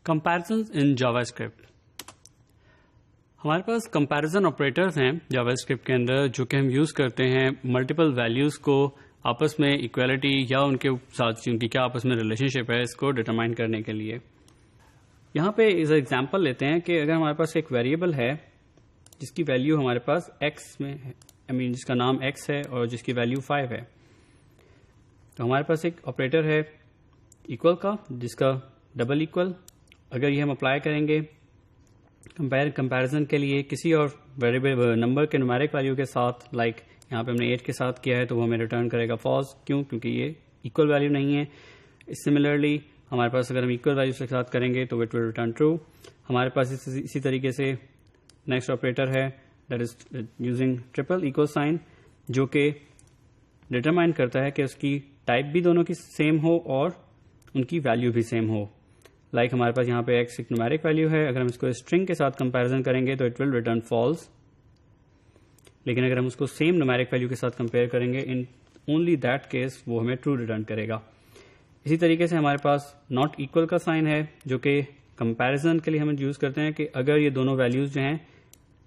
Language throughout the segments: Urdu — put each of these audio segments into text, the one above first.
Comparisons in JavaScript. ہمارے پاس کمپیریزن آپریٹرز ہیں جاوا اسکرپٹ کے اندر جو کہ ہم یوز کرتے ہیں ملٹیپل ویلیوز کو آپس میں ایکویلٹی یا ان کے ساتھ ان کی کیا آپس میں ریلیشن شپ ہے اس کو ڈٹرمائن کرنے کے لیے. یہاں پہ ایز ایگزامپل لیتے ہیں کہ اگر ہمارے پاس ایک ویریبل ہے جس کی ویلیو ہمارے پاس ایکس میں جس کا نام ایکس ہے اور جس کی ویلیو 5 ہے، تو ہمارے پاس ایک آپریٹر ہے ایکول کا جس کا ڈبل ایکول. اگر یہ ہم اپلائی کریں گے کمپیریزن کے لیے کسی اور ویریبل نمبر کے نومیرک ویلیو کے ساتھ، لائک یہاں پہ ہم نے 8 کے ساتھ کیا ہے تو وہ ہمیں ریٹرن کرے گا فالس. کیوں؟ کیونکہ یہ ایکول ویلیو نہیں ہے. سملرلی ہمارے پاس اگر ہم ایکول ویلیو کے ساتھ کریں گے تو اٹ ول ریٹرن ٹرو. ہمارے پاس اسی طریقے سے نیکسٹ آپریٹر ہے that is using triple equal sign, جو کہ ڈٹرمائن کرتا ہے کہ اس کی ٹائپ بھی دونوں کی سیم ہو اور ان کی ویلیو بھی سیم ہو. لائک ہمارے پاس یہاں پہ ایکس ایک نومیرک ویلیو ہے، اگر ہم اس کو اسٹرنگ کے ساتھ کمپیریزن کریں گے تو اٹ ول ریٹرن فالس. لیکن اگر ہم اس کو سیم نومیرک ویلیو کے ساتھ کمپیئر کریں گے ان اونلی دیٹ کیس وہ ہمیں ٹرو ریٹرن کرے گا. اسی طریقے سے ہمارے پاس ناٹ ایکول کا سائن ہے جو کہ کمپیریزن کے لیے ہم یوز کرتے ہیں کہ اگر یہ دونوں ویلیوز جو ہیں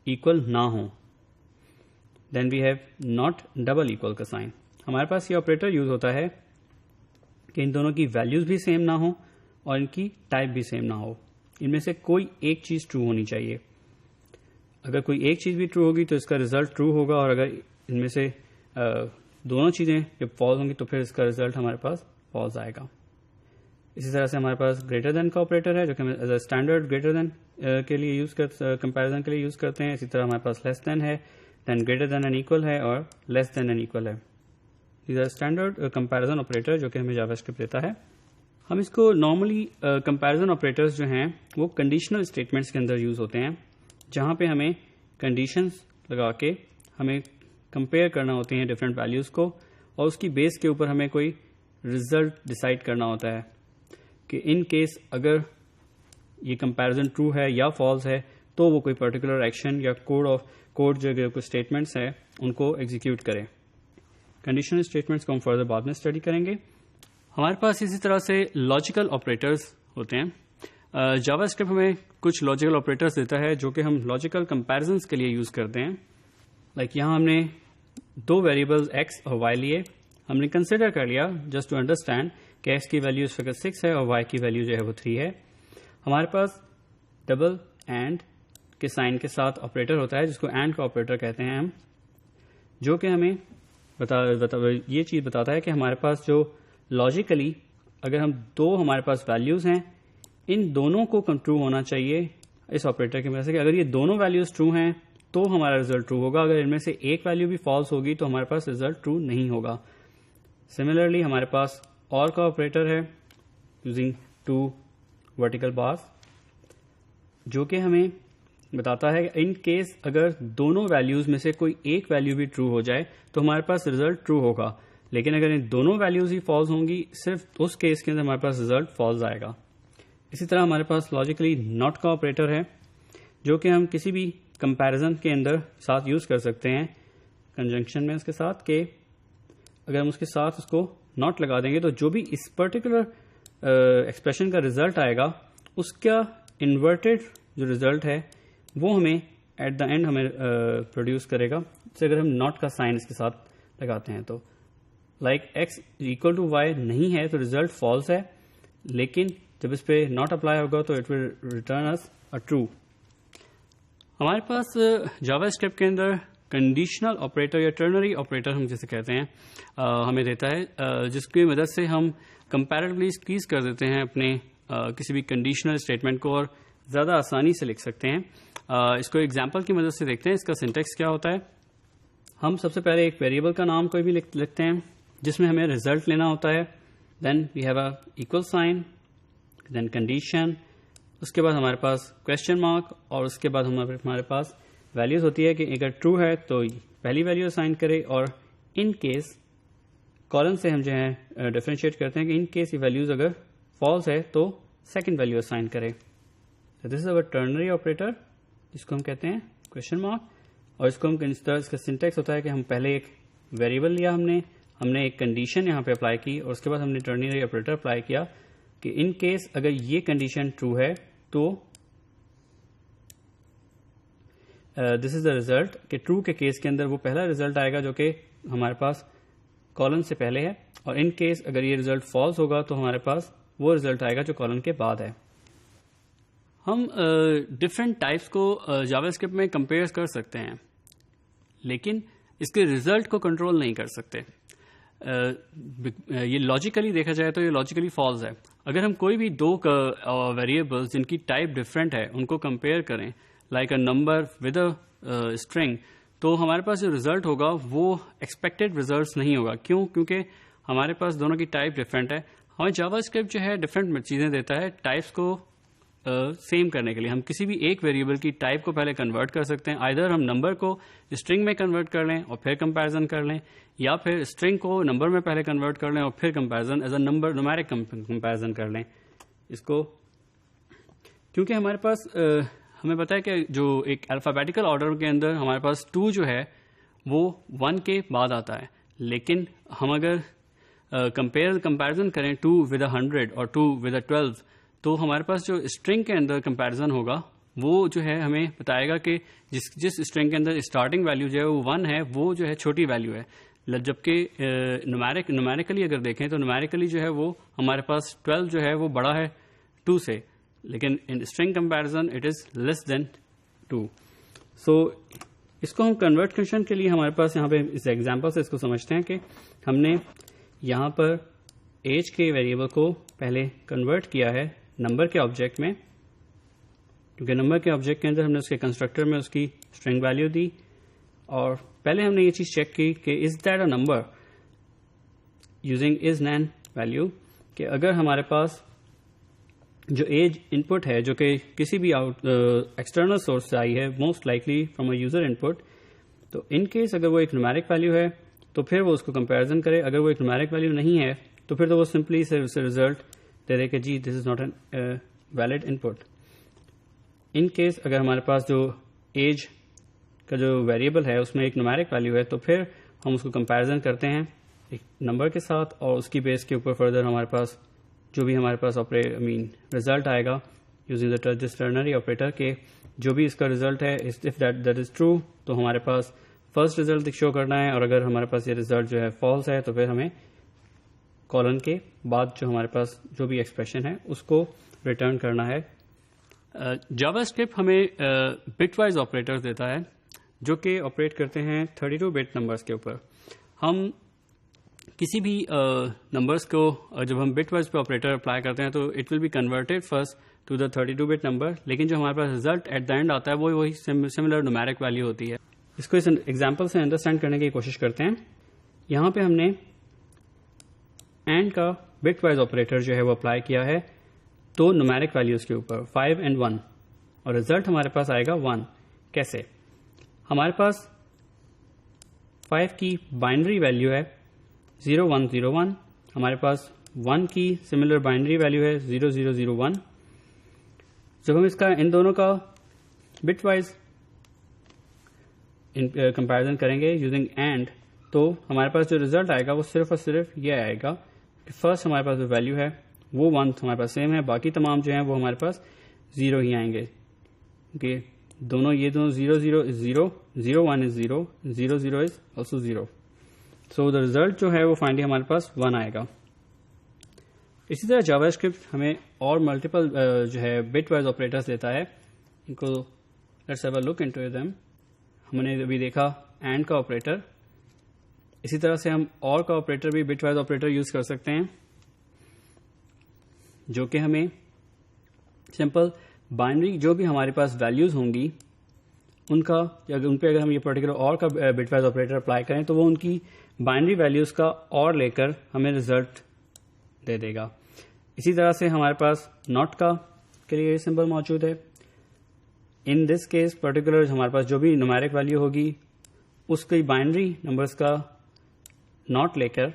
ایکول نہ ہوں then we have not double equal کا سائن. ہمارے پاس یہ آپریٹر یوز ہوتا ہے کہ ان دونوں کی ویلیوز بھی سیم نہ ہوں اور ان کی ٹائپ بھی سیم نہ ہو. ان میں سے کوئی ایک چیز ٹرو ہونی چاہیے. اگر کوئی ایک چیز بھی ٹرو ہوگی تو اس کا ریزلٹ ٹرو ہوگا، اور اگر ان میں سے دونوں چیزیں جب فالس ہوں گی تو پھر اس کا ریزلٹ ہمارے پاس فالس آئے گا. اسی طرح سے ہمارے پاس گریٹر دین کا آپریٹر ہے جو کہ ہم as a standard greater than کے لیے یوز کمپیریزن کے لیے یوز کرتے ہیں. اسی طرح ہمارے پاس لیس دین ہے، then greater than and equal ہے، اور لیس دین اینڈ ایکول ہے. These are standard comparison operator جو کہ ہمیں جاوا اسکرپٹ دیتا ہے. ہم اس کو نارملی کمپیریزن آپریٹرز جو ہیں وہ کنڈیشنل اسٹیٹمنٹس کے اندر یوز ہوتے ہیں، جہاں پہ ہمیں کنڈیشنز لگا کے ہمیں کمپیئر کرنا ہوتے ہیں ڈفرینٹ ویلیوز کو، اور اس کی بیس کے اوپر ہمیں کوئی ریزلٹ ڈیسائیڈ کرنا ہوتا ہے کہ ان کیس اگر یہ کمپیریزن ٹرو ہے یا فالس ہے تو وہ کوئی پرٹیکولر ایکشن یا کوڈ جو کوئی اسٹیٹمنٹس ہیں ان کو ایگزیکیوٹ کرے. کنڈیشنل اسٹیٹمنٹس کو ہم فردر بعد میں اسٹڈی کریں گے. ہمارے پاس اسی طرح سے لاجیکل آپریٹرز ہوتے ہیں. جاوا اسکرپٹ ہمیں کچھ لاجیکل آپریٹرز دیتا ہے جو کہ ہم لاجیکل کمپیریزنس کے لیے یوز کرتے ہیں. لائک یہاں ہم نے دو ویریبلز ایکس اور وائی لیے. ہم نے کنسیڈر کر لیا جسٹ ٹو انڈرسٹینڈ کہ ایکس کی ویلیو اس وقت 6 ہے اور وائی کی ویلیو جو ہے وہ 3 ہے. ہمارے پاس ڈبل اینڈ کے سائن کے ساتھ آپریٹر ہوتا ہے جس کو اینڈ کا آپریٹر کہتے ہیں ہم، جو کہ ہمیں یہ چیز بتاتا ہے کہ ہمارے پاس جو لاجیکلی اگر ہم دو ہمارے پاس ویلیوز ہیں ان دونوں کو ٹرو ہونا چاہیے اس آپریٹر کی وجہ سے کہ اگر یہ دونوں ویلیوز ٹرو ہیں تو ہمارا ریزلٹ ٹرو ہوگا. اگر ان میں سے ایک ویلیو بھی فالس ہوگی تو ہمارے پاس ریزلٹ ٹرو نہیں ہوگا. سملرلی ہمارے پاس اور کا آپریٹر ہے یوزنگ 2 ورٹیکل بارز جو کہ ہمیں بتاتا ہے کہ ان کیس اگر دونوں ویلیوز میں سے کوئی ایک ویلیو بھی ٹرو ہو جائے تو ہمارے پاس ریزلٹ ٹرو ہوگا. لیکن اگر ان دونوں ویلیوز ہی فالس ہوں گی صرف اس کیس کے اندر ہمارے پاس ریزلٹ فالس آئے گا. اسی طرح ہمارے پاس لاجیکلی ناٹ کا آپریٹر ہے جو کہ ہم کسی بھی کمپیریزن کے اندر ساتھ یوز کر سکتے ہیں کنجنکشن میں اس کے ساتھ، کہ اگر ہم اس کے ساتھ اس کو ناٹ لگا دیں گے تو جو بھی اس پرٹیکولر ایکسپریشن کا ریزلٹ آئے گا اس کا انورٹیڈ جو ریزلٹ ہے وہ ہمیں ایٹ دا اینڈ ہمیں پروڈیوس کرے گا. جیسے اگر ہم ناٹ کا سائن اس کے ساتھ لگاتے ہیں تو like X equal to Y نہیں ہے تو ریزلٹ فالس ہے، لیکن جب اس پہ ناٹ اپلائی ہوگا تو it will return as a true. ہمارے پاس جاوا اسکرپٹ کے اندر کنڈیشنل آپریٹر یا ٹرنری آپریٹر ہم جسے کہتے ہیں ہمیں دیتا ہے، جس کی مدد سے ہم کمپیریٹیولی اسکویز کر دیتے ہیں اپنے کسی بھی کنڈیشنل اسٹیٹمنٹ کو اور زیادہ آسانی سے لکھ سکتے ہیں. اس کو ایگزامپل کی مدد سے دیکھتے ہیں اس کا سنٹیکس کیا ہوتا ہے. ہم سب سے پہلے ایک ویریبل کا نام کوئی بھی لکھتے ہیں جس میں ہمیں ریزلٹ لینا ہوتا ہے. Then we have a equal sign, then condition, اس کے بعد ہمارے پاس کوشچن مارک، اور اس کے بعد ہمارے پاس ویلیوز ہوتی ہے کہ اگر ٹرو ہے تو پہلی ویلیو اسائن کرے، اور ان کیس کالم سے ہم جو ہے ڈیفرینشیٹ کرتے ہیں کہ ان کیس یہ ویلیوز اگر فالس ہے تو سیکنڈ ویلیو اسائن کرے. دس از اوور ٹرنری آپریٹر جس کو ہم کہتے ہیں کوشچن مارک. اور اس کو ہم اس کا سنٹیکس ہوتا ہے کہ ہم پہلے ایک ویریبل لیا، ہم نے ایک کنڈیشن یہاں پہ اپلائی کی، اور اس کے بعد ہم نے ٹرنری آپریٹر اپلائی کیا کہ ان کیس اگر یہ کنڈیشن ٹرو ہے تو دس از دا ریزلٹ، کہ ٹرو کے کیس کے اندر وہ پہلا ریزلٹ آئے گا جو کہ ہمارے پاس کالن سے پہلے ہے، اور ان کیس اگر یہ ریزلٹ فالس ہوگا تو ہمارے پاس وہ ریزلٹ آئے گا جو کالن کے بعد ہے. ہم ڈفرینٹ ٹائپس کو جاوا اسکرپٹ میں کمپیئر کر سکتے ہیں، لیکن اس کے ریزلٹ کو کنٹرول نہیں کر سکتے. یہ لاجیکلی دیکھا جائے تو یہ لاجیکلی فالس ہے. اگر ہم کوئی بھی دو ویریبلس جن کی ٹائپ ڈفرینٹ ہے ان کو کمپیئر کریں، like a number with a string, تو ہمارے پاس جو ریزلٹ ہوگا وہ ایکسپیکٹڈ ریزلٹس نہیں ہوگا. کیونکہ ہمارے پاس دونوں کی ٹائپ ڈفرینٹ ہے. ہمیں جاوا اسکرپٹ جو ہے ڈفرینٹ چیزیں دیتا ہے ٹائپس کو سیم کرنے کے لیے. ہم کسی بھی ایک ویریبل کی ٹائپ کو پہلے کنورٹ کر سکتے ہیں. آئدر ہم نمبر کو اسٹرنگ میں کنورٹ کر لیں اور پھر کمپیریزن کر لیں، یا پھر اسٹرنگ کو نمبر میں پہلے کنورٹ کر لیں اور پھر comparison as a number numeric comparison کر لیں. اس کو کیونکہ ہمارے پاس ہمیں پتا ہے کہ جو ایک الفابیٹیکل آرڈر کے اندر ہمارے پاس 2 جو ہے وہ 1 کے بعد آتا ہے، لیکن ہم اگر کمپیریزن کریں 2 ود 100 اور 2 ود 12، تو ہمارے پاس جو اسٹرنگ کے اندر کمپیریزن ہوگا وہ جو ہے ہمیں بتائے گا کہ جس اسٹرنگ کے اندر اسٹارٹنگ ویلیو جو ہے وہ 1 ہے، وہ جو ہے چھوٹی ویلیو ہے. جبکہ نومیریکلی اگر دیکھیں تو نومیریکلی جو ہے وہ ہمارے پاس 12 جو ہے وہ بڑا ہے 2 سے، لیکن ان اسٹرنگ کمپیریزن اٹ از لیس دین 2. سو اس کو ہم کنورٹیشن کے لیے ہمارے پاس یہاں پہ اس ایگزامپل سے اس کو سمجھتے ہیں کہ ہم نے یہاں پر ایج کے ویریبل کو پہلے کنورٹ کیا ہے نمبر کے آبجیکٹ میں، کیونکہ نمبر کے آبجیکٹ کے اندر ہم نے اس کے کنسٹرکٹر میں اس کی اسٹرنگ ویلیو دی، اور پہلے ہم نے یہ چیز چیک کی کہ is that a number using is nan value, کہ اگر ہمارے پاس جو ایج ان پٹ ہے جو کہ کسی بھی ایکسٹرنل سورس سے آئی ہے، most likely from a user input, تو ان کیس اگر وہ ایک نومیرک ویلیو ہے تو پھر وہ اس کو کمپیریزن کرے. اگر وہ ایک نومیرک ویلیو نہیں ہے تو پھر تو وہ سمپلی سے ریزلٹ دے دے کہ جی this is not an valid input. In case اگر ہمارے پاس جو ایج کا جو ویریبل ہے اس میں ایک نومیرک ویلیو ہے تو پھر ہم اس کو کمپیریزن کرتے ہیں ایک نمبر کے ساتھ، اور اس کی بیس کے اوپر فردر ہمارے پاس جو بھی ہمارے پاس ریزلٹ آئے گا یوزنگ دا ٹرنری آپریٹر کے جو بھی اس کا ریزلٹ ہے اف دیٹ از ٹرو تو ہمارے پاس فرسٹ ریزلٹ شو کرنا ہے، اور اگر ہمارے پاس یہ ریزلٹ جو ہے فالس ہے تو پھر ہمیں کالن کے بعد جو ہمارے پاس جو بھی ایکسپریشن ہے اس کو ریٹرن کرنا ہے. جاوا اسکرپٹ ہمیں بٹ وائز آپریٹر دیتا ہے جو کہ آپریٹ کرتے ہیں 32 بٹ نمبرس کے اوپر. ہم کسی بھی نمبرس کو جب ہم بٹ وائز پہ آپریٹر اپلائی کرتے ہیں تو it will be converted first to the 32 bit number, لیکن جو ہمارے پاس ریزلٹ ایٹ دا اینڈ آتا ہے وہ وہی سملر نومیرک ویلیو ہوتی ہے. اس کو اس ایگزامپل سے انڈرسٹینڈ کرنے کی کوشش کرتے ہیں. یہاں پہ ہم نے اینڈ کا بٹ وائز آپریٹر جو ہے وہ اپلائی کیا ہے تو نومیرک ویلیوز کے اوپر 5 and 1، اور ریزلٹ ہمارے پاس آئے گا 1. کیسے؟ ہمارے پاس 5 کی بائنری ویلیو ہے 0101، ہمارے پاس 1 کی سملر بائنری ویلیو ہے 0001. جب ہم اس کا ان دونوں کا بٹ وائز کمپیریزن کریں گے یوزنگ اینڈ، تو ہمارے پاس جو ریزلٹ آئے گا وہ صرف اور صرف یہ آئے گا کہ فرسٹ ہمارے پاس جو ویلیو ہے وہ 1 ہمارے پاس سیم ہے، باقی تمام جو ہیں وہ ہمارے پاس 0 ہی آئیں گے. یہ دونوں 0 is 0، 01 is 0، 00 is also 0. So the result جو ہے وہ فائنلی ہمارے پاس 1 آئے گا. اسی طرح جاوا اسکرپٹ ہمیں اور ملٹیپل جو ہے بٹ وائز آپریٹرس دیتا ہے. ان کو let's have a look into them. ہم نے ابھی دیکھا اینڈ کا آپریٹر، اسی طرح سے ہم اور کا آپریٹر بھی بٹ وائز آپریٹر یوز کر سکتے ہیں جو کہ ہمیں سمپل بائنری جو بھی ہمارے پاس ویلیوز ہوں گی ان پہ اگر ہم یہ پرٹیکولر اور کا بٹ وائز آپریٹر اپلائی کریں تو وہ ان کی بائنری ویلیوز کا اور لے کر ہمیں ریزلٹ دے دے گا. اسی طرح سے ہمارے پاس ناٹ کا کے لیے سمبل موجود ہے. ان دس کیس پرٹیکولر ہمارے پاس جو بھی نومیرک ویلیو ہوگی اس کی بائنری نمبرس کا ناٹ لے کر،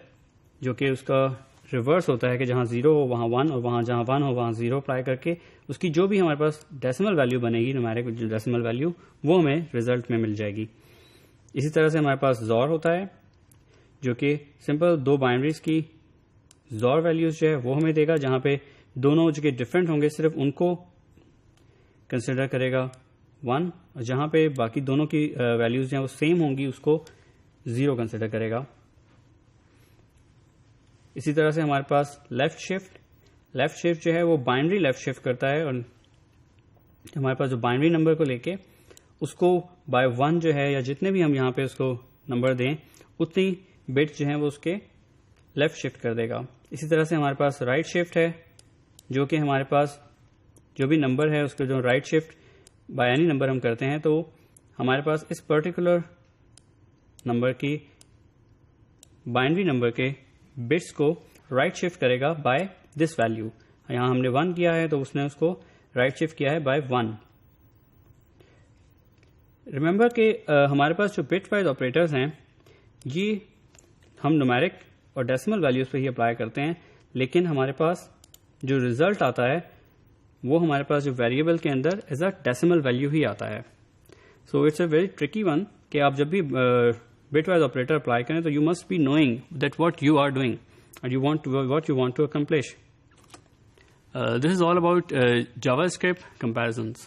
جو کہ اس کا ریورس ہوتا ہے کہ جہاں 0 ہو وہاں 1 اور وہاں جہاں 1 ہو وہاں 0 اپلائی کر کے اس کی جو بھی ہمارے پاس ڈیسیمل ویلیو بنے گی نومیرک ڈیسیمل ویلیو وہ ہمیں ریزلٹ میں مل جائے گی. اسی طرح سے ہمارے پاس زور ہوتا ہے جو کہ سمپل 2 بائنریز کی زور ویلیوز جو ہے وہ ہمیں دے گا، جہاں پہ دونوں جو کہ ڈفرینٹ ہوں گے صرف ان کو کنسیڈر کرے گا 1, اور جہاں پہ باقی دونوں کی ویلیوز ہیں وہ سیم ہوں گی اس کو 0 کنسیڈر کرے گا. اسی طرح سے ہمارے پاس لیفٹ شفٹ جو ہے وہ بائنری لیفٹ شفٹ کرتا ہے, اور ہمارے پاس جو بائنری نمبر کو لے کے اس کو بائی 1 جو ہے یا جتنے بھی ہم یہاں پہ اس کو نمبر دیں اتنی بٹ جو ہیں وہ اس کے لیفٹ شفٹ کر دے گا. اسی طرح سے ہمارے پاس رائٹ شفٹ ہے جو کہ ہمارے پاس جو بھی نمبر ہے اس کو جو right shift by any number ہم کرتے ہیں تو ہمارے پاس اس پرٹیکولر نمبر کی بائنری نمبر کے بٹس کو رائٹ شفٹ کرے گا بائی دس ویلو. یہاں ہم نے 1 کیا ہے تو اس نے اس کو رائٹ شفٹ کیا ہے بائی 1. ریمبر کہ ہمارے پاس جو بٹ وائز آپریٹرز ہیں یہ ہم نومیرک اور ڈیسیمل ویلیوز پہ ہی اپلائی کرتے ہیں, لیکن ہمارے پاس جو ریزلٹ آتا ہے وہ ہمارے پاس جو ویریبل کے اندر ایز اے ڈیسیمل ویلیو ہی آتا ہے. So it's a very tricky one کہ آپ جب بھی بٹ وائز آپریٹر اپلائی کریں تو you must be knowing that what you are doing and what you want to accomplish. This is all about JavaScript comparisons.